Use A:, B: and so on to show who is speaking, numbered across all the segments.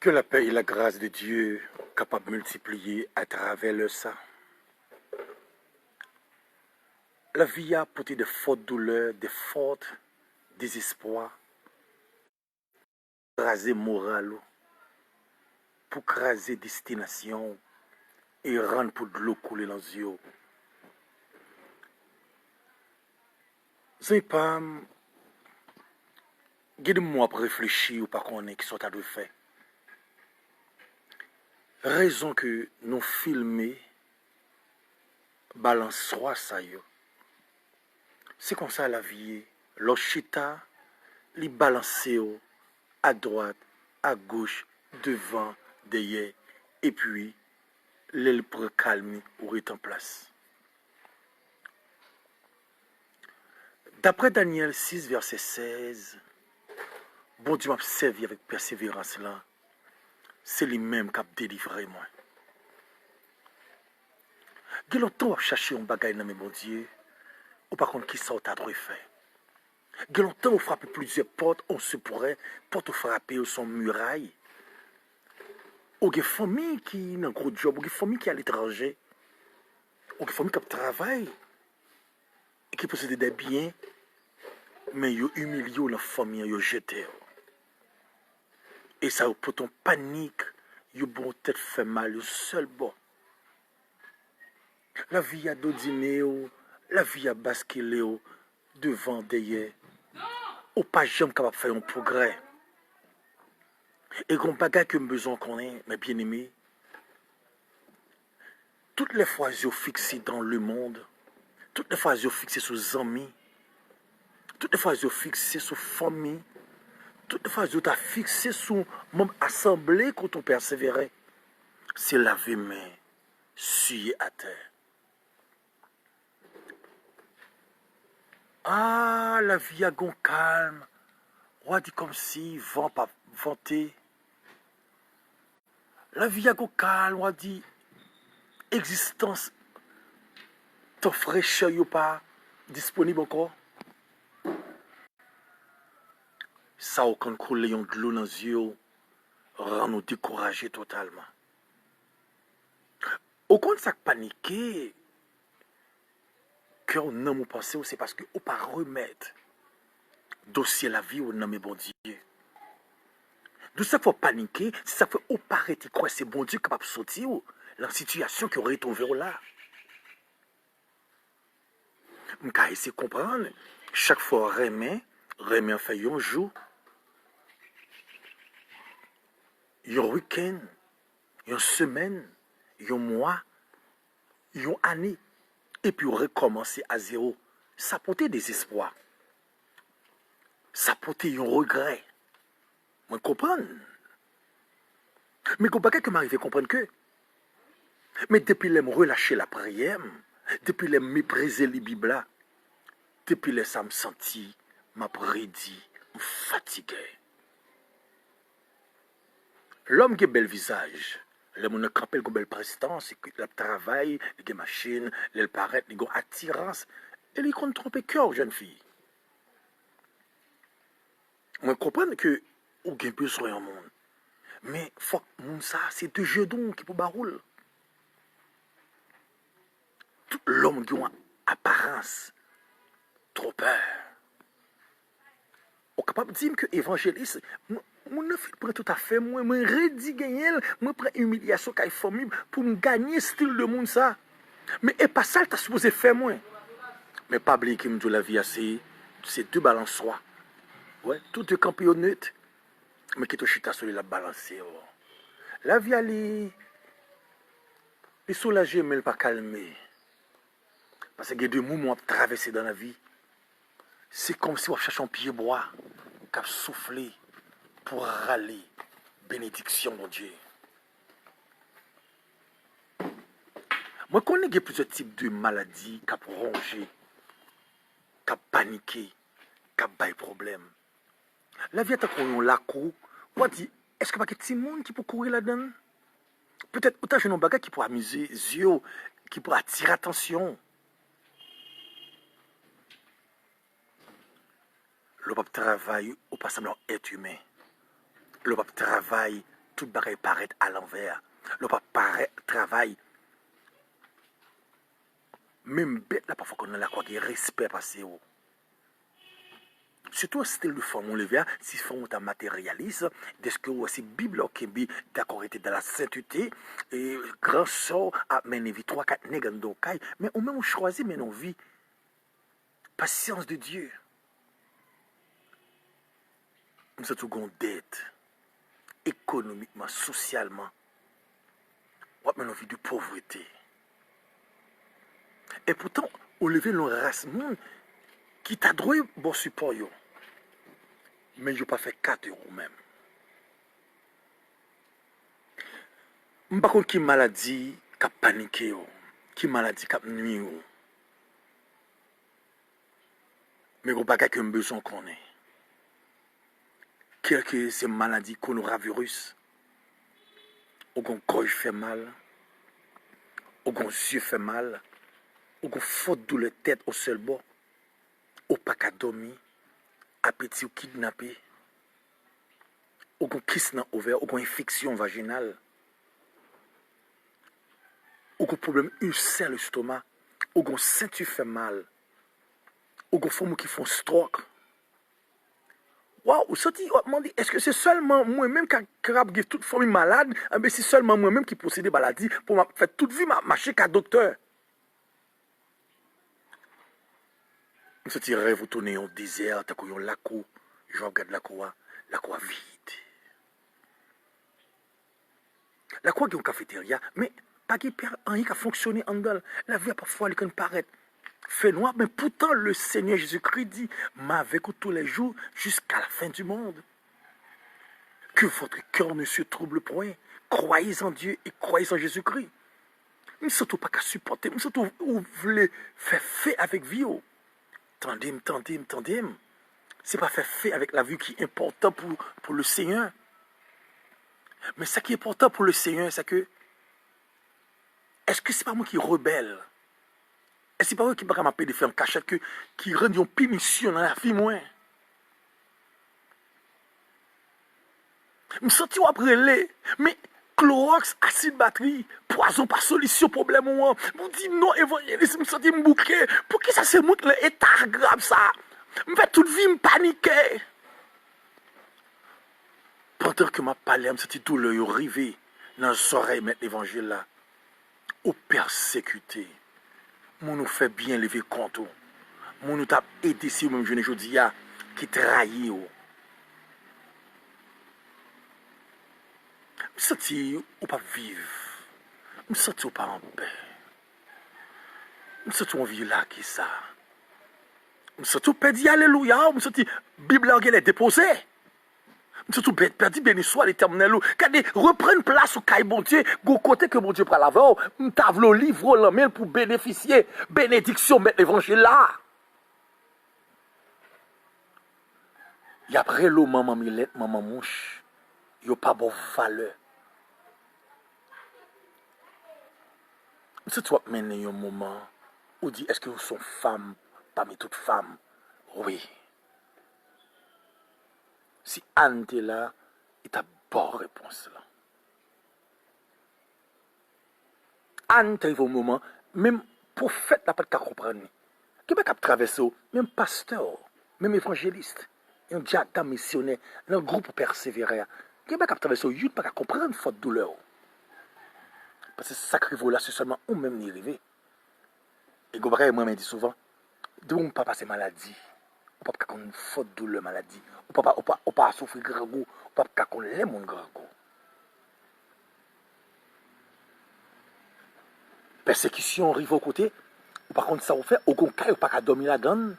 A: Que la paix et la grâce de Dieu capable de multiplier à travers le sang. La vie a porté de fortes douleurs, de fortes désespoirs, raser moral, pour craser destination et rendre pour de l'eau couler dans les yeux. C'est pas de moi pour réfléchir ou pas qu'on est qui sont à de faire. Raison que nous filmer balance soit ça yo. C'est comme ça la vie. L'ochita, li balance à droite, à gauche, devant, derrière, et puis l'aile pour calmer ou est en place. D'après Daniel 6, verset 16, bon Dieu m'a servi avec persévérance là. C'est lui-même qui a délivré moi. Il y a longtemps à chercher un bagage dans mes bon Dieu, ou par contre qui sort à droit fait. Il y a longtemps on frappe plusieurs portes, on se pourrait, portes frapper son muraille. Ou il y a des familles qui ont un gros job, ou il y a des familles qui sont à l'étranger, ou il y a des familles qui travaillent, et qui possèdent des biens, mais ils humilient la famille, ils jettent. Et ça pour ton panique, ils bon tête fait mal, seul bon. La vie a dodiné, la vie a basculé devant, derrière. Ou pas jamais capable de faire un progrès. Et qu'on bagage que besoin qu'on ait, mes bien-aimés, toutes les fois que je fixé dans le monde, toutes les fois que je fixé sur les amis, toutes les fois que je fixé sur la famille, toutes les fois que je fixé sur mon assemblée quand on persévérait, c'est laver main, suyer à terre. Ah, la vie a gon calme. On dit comme si vent pas vanté. La vie a gon calme, on dit existence ton fraîcheur yo pas disponible encore. Ça au quand couler de l'eau dans les yeux rend nous décourager totalement. Au compte ça paniquer que on n'a pas pensé c'est parce que on pas remettre dossier la vie au nom de bon Dieu. D'où ça faut paniquer, si ça fait ou paraître quoi c'est bon Dieu capable de sortir la situation qui aurait trouvé là. On va essayer de comprendre. Chaque fois remet en fait un jour, un week-end, une semaine, un mois, une année, et puis recommencer à zéro. Ça portait des espoirs. Ça portait un regret. Vous comprenez? Mais vous ne m'arrive à comprendre que. Mais depuis que je relâché la prière, depuis que je méprisé les Bibles, depuis que ça me senti, m'a prédit, fatigué. L'homme qui a un bel visage, l'homme qui a une belle prestance, il travaille, il a une machine, il paraît, il a une attirance, et il compte tromper cœur, jeune fille. Je comprends que vous avez besoin d'un monde. Mais il faut que ça, c'est deux jeux qui pour baroule. Tout l'homme qui a une apparence, trop peur. On est capable de dire que l'évangéliste, je ne fais pas tout à fait, moi, je redis gagner, je prends humiliation qui est famille pour me gagner style de monde ça. Mais et pas ça que tu as supposé faire moi. Mais pas oublier que me la vie c'est deux balançoires. Ouais, tout deux campionnettes, mais qui te chita sur la balancer. Oh. La vie elle est soulagée mais elle pas calmée. Parce que deux moments traversés dans la vie. C'est comme si on cherchait un pied bois qui a soufflé pour râler. Bénédiction, mon Dieu. Moi, je connais plusieurs types de maladies qui ont rongé, qui ont paniqué, qui ont des problèmes. La vie est qu'on la cour. On dit, est-ce qu'il y a des petits monde qui peut courir là-dedans? Peut-être autant de bagage qui pourra amuser les yeux, qui pourra attirer l'attention. Le pape travaille au pas semblant être humain. Le pape travaille tout bagay paraît à l'envers. Le pas paraît travail. Même bête là, parfois qu'on a la quoi qui respect passé. Surtout un style de forme, on le verra, si forme ta matérialiste, de ce que aussi Bible qui est d'accord était dans la sainteté, et grand sort à mener vie 3-4 nègres dans le mais on même choisit mais non vie. Patience de Dieu. Nous avons une dette, économiquement, socialement. On a une vie de pauvreté. Et pourtant, on levait le race monde qui t'a droit bon support. Mais je n'ai pas fait 4 euros même. Je ne sais pas qui maladie qui a paniqué, qui maladie qui a nuit. Mais je ne sais pas qu'il y a besoin qu'on ait. Quelle que ces maladies, coronavirus, ou qu'on gorge fait mal, ou qu'on yeux fait mal, ou qu'on faute douleur tête au seul bord, ou pas qu'à dormir, appétit ou kidnappé, ou qu'on kiss dans ouvert, ou qu'on infection vaginale, ou qu'on problème ulcère l'estomac, ou qu'on ceinture fait mal, ou qu'on forme qui font stroke. Waouh, est-ce que c'est seulement moi-même qui a toute famille malade, mais c'est seulement moi-même qui possède des maladies pour faire toute vie marcher qu'à docteur. Je rêve vous tourner au désert, t'as qu'on la cour, je regarde la cour vide. La cour qui est une cafétéria, mais pas qu'il y a rien qui a fonctionné en dedans. La vie a parfois elle paraît fait noir, mais pourtant le Seigneur Jésus-Christ dit, m'avec vous tous les jours jusqu'à la fin du monde. Que votre cœur ne se trouble point. Croyez en Dieu et croyez en Jésus-Christ. Mais surtout pas qu'à supporter, mais surtout vous voulez faire fait avec vie. Tandem. C'est pas faire fait avec la vie qui est important pour le Seigneur. Mais ce qui est important pour le Seigneur, c'est que est-ce que c'est pas moi qui rebelle? Est-ce que c'est pas moi qui va m'appeler de faire en cachette qui rend une punition dans la vie moins? Je me sens après les, mais Clorox, acide batterie, poison par solution problème moi. Vous dites non évangéliste, je me sens me bouquer. Pour qui ça se montre l'état grave ça? Je fais toute vie me paniquer. Pendant que ma parlé, je me sens tout le arrivé dans les oreilles mettre l'évangile là. Au persécuté. Mon nous fait bien lever compte. Mon nous t'a aidé si même jeune aujourd'hui qui trahit. Je me sens ou pas vivre. Je me sens pas en paix. Je me sens on vit là qui ça. Je me sens perdu alléluia. Je me sens Bible est déposée. Je me sens perdu béni soit l'éternel. Quand reprendre place au caille bon Dieu, go côté que mon Dieu prend la voix, me tave le livre la main pour bénéficier bénédiction mettre l'évangile là. Et après l'eau maman Milette, maman mouche, yo pas bon valeur. Si tu as mené un moment où dit est-ce que vous sont femmes parmi toutes femmes? Oui. Si Anne est là, il t'a bonne réponse là. Anne arrive au moment, même prophète n'a pas de comprendre. Qui n'a pas traversé, même pasteur, même évangéliste, un diacre missionnaire, un groupe persévéré. Qui n'a pas traversé, il n'a pas comprendre faute douleur. Parce que sacré là, c'est seulement on même n'y arrivé. Et Gobré, moi, me dit souvent, de on pas passer maladie, on pas qu'on faute douleur maladie, on pas souffrir grand goût, on pas qu'on l'aime mon grand goût. Persécution arrive au côté, ou par contre ça vous fait, au contraire, ou pas qu'à dormir la donne,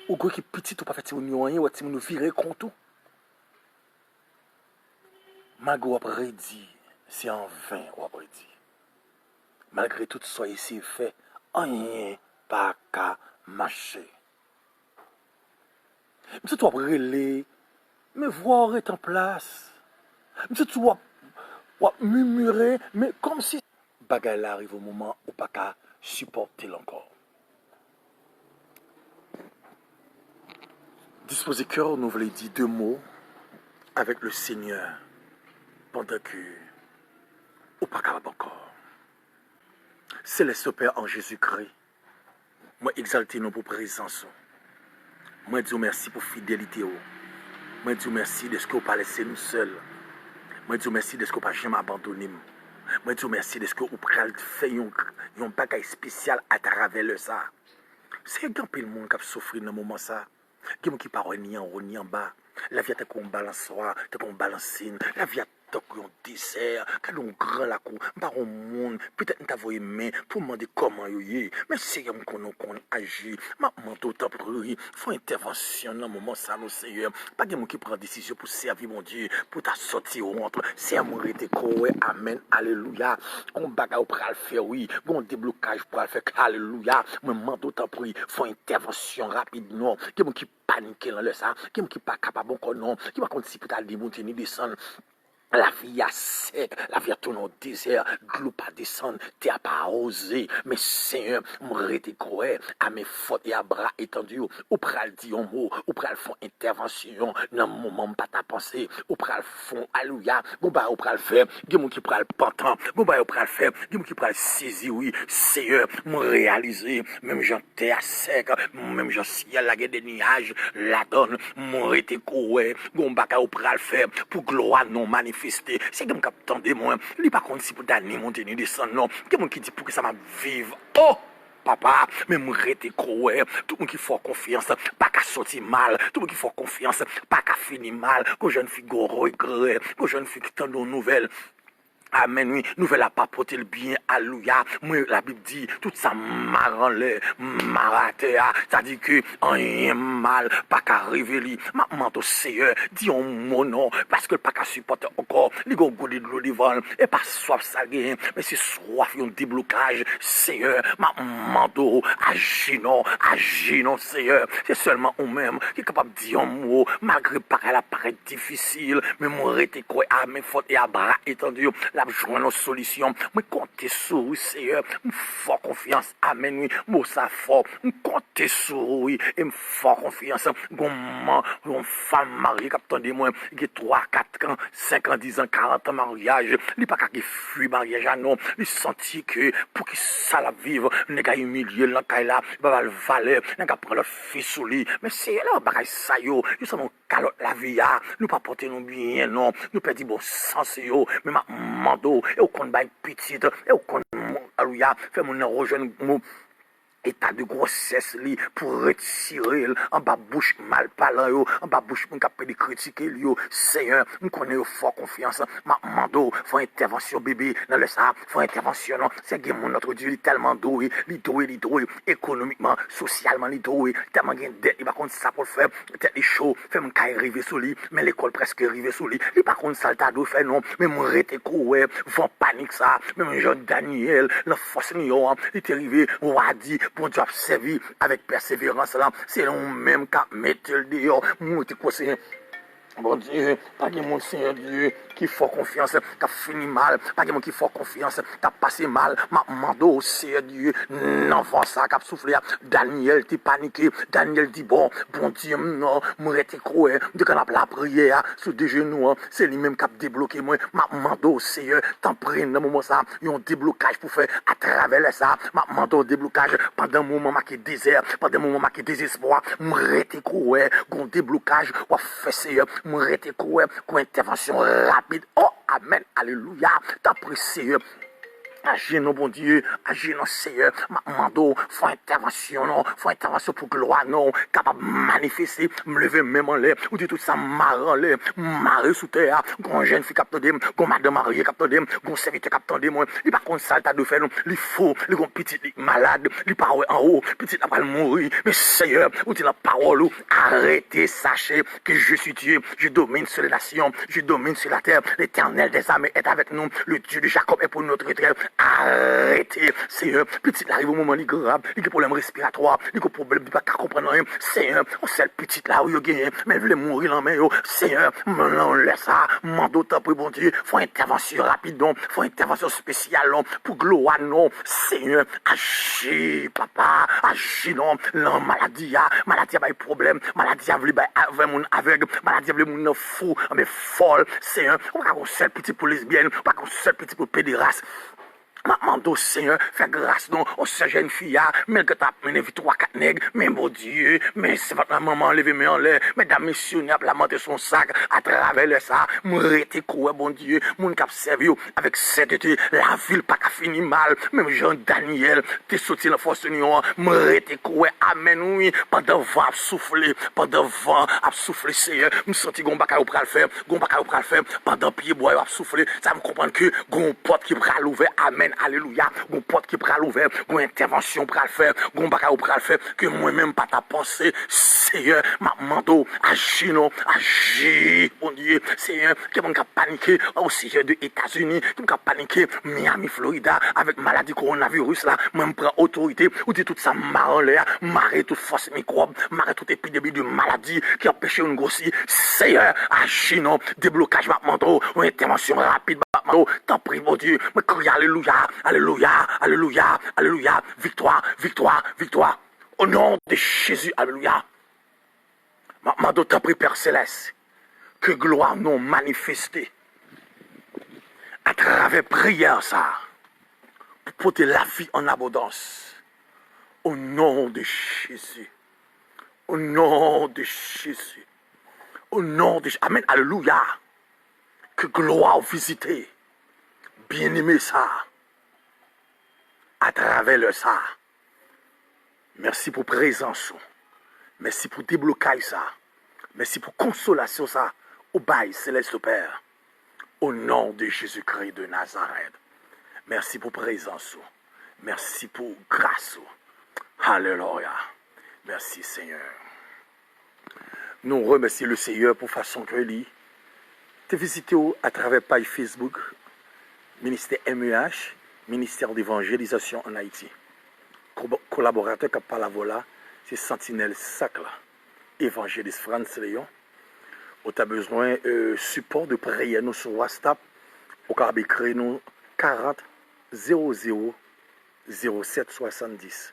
A: ou quoi qui petit, ou pas fait si vous n'y ou si vous nous virez contre. Mago après dit, c'est en vain, ou après dit. Malgré tout ça ici fait, rien pas qu'à marcher. Monsieur, tu vas brûler, mais voir est en place. Monsieur, tu vas murmurer, mais comme si bagay là arrive au moment où pas qu'à supporter encore. Disposer cœur, nous voulons dire 2 mots avec le Seigneur. pendant que ou pas capable encore. Céleste Père en Jésus-Christ, moi exalter nous pour présence. Moi dis merci pour fidélité. Moi dis merci de ce que vous pas laissé nous seuls. Moi dis merci de ce que vous pas jamais abandonné. Moi dis merci de ce que vous pral fait un bagage spécial à travers le ça. C'est grand pile monde qui a souffert dans moment ça. Qui qui parle ni en haut ni en bas. La vie est comme un balançoire, comme un balancine. La vie est comme un désert, quand on grand la cour, par un monde, peut-être nous t'avons aimé pour demander comment y est. Mais c'est un qu'on agit. Maman tout temps pris, faut intervention dans le moment ça nous Seigneur. Pas de monde qui prend décision pour servir mon Dieu, pour ta sortir au ventre. C'est un monde qui est amen, alléluia. On bagarre pour le faire oui, on déblocage pour le faire alléluia. Maman tout temps pris, faut intervention rapide non. Qui monde qui panique dans le ça, qui monde qui pas capable encore non, qui va contre si peut aller monter ni descendre. La vie est sec, la vie est tournée au désert, de l'eau pas descendre, tu n'as pas osé. Mais Seigneur, je te croire à mes fautes et à bras étendus, ou pral dire un mot, ou pral faire intervention, dans le moment pas ta pensée, ou pral faire alléluia, ou pral faire, quelqu'un qui pral pantant, ou pral faire, quelqu'un qui pral saisir, oui, Seigneur, me réaliser, même j'en terre sec, même j'en ciel, la guerre des nuages, la donne, je te croire, ou pral faire, pour gloire non manifeste. C'est comme captant de moi. Il n'est pas contre si pour donner mon tenue descendre, non. Quelqu'un qui dit pour que ça m'a vive. Oh! Papa, mais moi rete croire, tout le monde qui fait confiance, pas qu'à sortir mal, tout le monde qui fait confiance, pas qu'à finir mal, que jeune fille go regret, que jeune fille qui tend de nouvelles. Amen, oui, nous la papoter le bien, alléluia. Moi, la Bible dit, tout ça marranle, maratea, ça dit que rien mal, pas qu'à révéler. Maman, au Seigneur, dis un mot non, parce que pas qu'à supporter encore, les gars, de l'eau devant, et pas soif ça gagne, mais c'est soif, un déblocage, Seigneur, maman, agis non, Seigneur. C'est seulement nous-mêmes qui est capable de dire un mot, malgré pareil, la paraît difficile, mais moi, rete quoi, à mes fautes et à bras étendus, jouer nos solutions. Mais comptez sur vous, Seigneur. Fort confiance. Amen. Oui. Moi, ça fort. Comptez sur vous. Et fort confiance. Gomme, une femme mariée, captain de moi, qui a 3, 4 ans, 5 ans, 10 ans, 40 ans mariage. Il n'est pas qu'à fuir mariage à non. Il sentit que pour qu'il ça la vive, il n'est qu'à humilier l'encaille-là, il va le valer, il n'est qu'à prendre le fils sous lui. Mais c'est là, bagaille ça yo. Nous sommes calotte la vie. Nous pas porter nos bien, non. Nous perdons bon sens yo. Mais ma mando, et au compte bail petite, et au compte alléluia, fait mon rejoindre état de grossesse li pour retirer en bas bouche mal parlant en bas bouche mon capé de critiquer yo Seigneur nous connaît fort confiance ma mando faut intervention bébé dans le ça faut intervention non c'est que mon notre Dieu tellement doué économiquement socialement li doué tellement gain dette il pas contre ça pour faire tête chaud fait mon caille arriver sur lui mais l'école presque arrivé sur lui il pas contre ça le fait non mais mon rete coué vont panique ça même Jean Daniel la force ni yo il est arrivé on a dit bon Dieu a servi avec persévérance là, c'est nous-mêmes qui mettons le dehors, nous te conseillons. Bon Dieu, pas de mon Seigneur Dieu qui fait confiance, qui a fini mal, pas de mon qui fait confiance, qui a passé mal, ma mando Seigneur Dieu, l'enfant ça qui a soufflé, Daniel t'es paniqué, Daniel dit bon Dieu, non, moi j'étais croyant, de quand on a la prière, sous des genoux, c'est lui-même qui a débloqué moi, ma mando Seigneur, t'en prie dans moment ça, il y a un déblocage pour faire à travers ça, ma mando déblocage pendant un moment qui est désert, pendant un moment qui est désespoir, moi j'étais croyant, un déblocage, ou fait Seigneur, moi rete quoi intervention rapide. Oh amen alléluia t'apprécie Seigneur. Agis non bon Dieu, agis non Seigneur, mando, faut intervention non, faut intervention pour gloire non, capable de manifester, me lever même en l'air, ou dit tout ça marre en l'air, marre sous terre, gon jeune fille capte dem, gon madame mariée capte dem, gon serviteur capte dem, il pas contre ça t'as de faire non, il faut, il gon petit malade, il pas en haut, petit n'a pas mourir, mais Seigneur, ou dit la parole, arrêtez, sachez que je suis Dieu, je domine sur les nations, je domine sur la terre, l'Éternel des armées est avec nous, le Dieu de Jacob est pour notre retraite. arrêtez, Seigneur. Petit là arrive au moment grave, il y a des problèmes respiratoires, il y a des problèmes, il ne peut pas comprendre rien. Seigneur, on sait le petit là où il y a mais il veut mourir en main. Seigneur, m'en laisse ça, m'en temps pour bon Dieu, faut intervention rapide, faut intervention spéciale pour gloire, non. Seigneur, agis, papa, agis, non. La maladie a des problèmes, maladie a voulu avec mon aveugle, maladie a voulu mon fou, mais folle. Seigneur, on va qu'on seul petit pour lesbienne, on va qu'on seul petit pour pédéraste. Maman, Seigneur, fais grâce, non, on se jeune fille, mais que t'as mené 3-4 nègres, mais mon Dieu, mais c'est votre maman levé mes en l'air, mesdames, messieurs, n'a pas monté son sac à travers le ça, m'arrêter quoi, bon Dieu, mon cap servi avec sainteté, la ville pas qu'à finir mal, même Jean Daniel, t'es sorti la force union, m'arrêter quoi, amen, oui, pendant vent à souffler, Seigneur, me senti gon baka ou pral faire, pendant pied bois à souffler, ça me comprendre que gon porte qui pral ouvert, amen. Alléluia, gon porte qui pral ouvert, gon intervention pral faire, gon baka ou pral faire, que moi-même pas ta pensée, Seigneur, ma mando, agis non, agis, bon Dieu, Seigneur, qui m'a paniqué au sujet des États-Unis, qui m'a paniqué Miami, Florida, avec maladie coronavirus là, moi me prend autorité, ou dit tout ça marre l'air, marre toute force microbe, marre toute épidémie de maladie qui empêche une grossir, Seigneur, agis non, déblocage ma mando, ou intervention rapide, t'en prie, mon Dieu, me crie alléluia, alléluia, alléluia, alléluia, victoire, victoire, victoire, au nom de Jésus, alléluia. Ma t'en prie, Père Céleste, que gloire nous manifestée à travers prière, ça, pour porter la vie en abondance, au nom de Jésus, au nom de Jésus, au nom de Jésus, amen, alléluia, que gloire visiter. Bien-aimé ça, à travers le ça. Merci pour présence, merci pour déblocage ça, merci pour consolation ça, au bail céleste Père, au nom de Jésus-Christ de Nazareth. Merci pour présence, merci pour grâce. Alléluia. Merci Seigneur. Nous remercions le Seigneur pour façon que lui te visiter à travers page Facebook. Ministère MEH, Ministère d'évangélisation en Haïti. Collaborateur qui parle là, c'est Sentinelle Sacla, évangéliste France Léon. On a besoin de support de prière nous sur WhatsApp. On a écrit nous 40 00 07 70.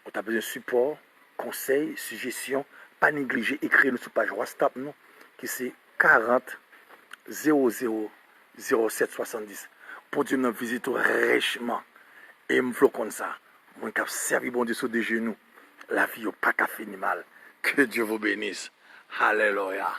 A: On a besoin de support, conseil, suggestion, pas négliger, écrire nous sur page WhatsApp nous, qui c'est 40 00 07 70. Pour Dieu nous visite richement. Et me floue comme ça. Moi qui servi bon Dieu sur des genoux. La vie n'a pas qu'à finir mal. Que Dieu vous bénisse. Alléluia.